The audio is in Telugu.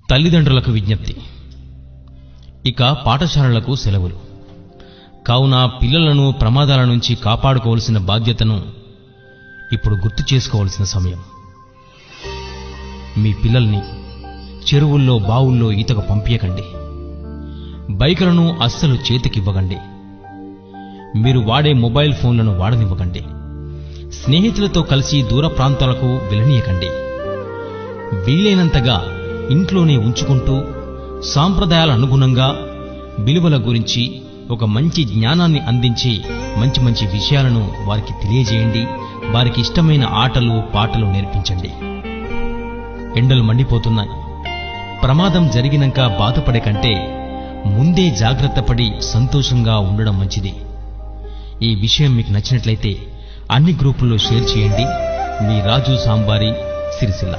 తల్లిదండ్రులకు విజ్ఞప్తి. ఇక పాఠశాలలకు సెలవులు. కావున పిల్లలను ప్రమాదాల నుంచి కాపాడుకోవాల్సిన బాధ్యతను ఇప్పుడు గుర్తు చేసుకోవాల్సిన సమయం. మీ పిల్లల్ని చెరువుల్లో బావుల్లో ఈతకు పంపించకండి. బైకులను అస్సలు చేతికివ్వకండి. మీరు వాడే మొబైల్ ఫోన్లను వాడనివ్వకండి. స్నేహితులతో కలిసి దూర ప్రాంతాలకు వెళ్ళనీయకండి. వీలైనంతగా ఇంట్లోనే ఉంచుకుంటూ సాంప్రదాయాల అనుగుణంగా విలువల గురించి ఒక మంచి జ్ఞానాన్ని అందించి మంచి మంచి విషయాలను వారికి తెలియజేయండి. వారికి ఇష్టమైన ఆటలు పాటలు నేర్పించండి. ఎండలు మండిపోతున్నాయి. ప్రమాదం జరిగినాక బాధపడే కంటే ముందే జాగ్రత్త పడి సంతోషంగా ఉండడం మంచిది. ఈ విషయం మీకు నచ్చినట్లయితే అన్ని గ్రూపుల్లో షేర్ చేయండి. మీ రాజు సాంబారి, సిరిసిల్ల.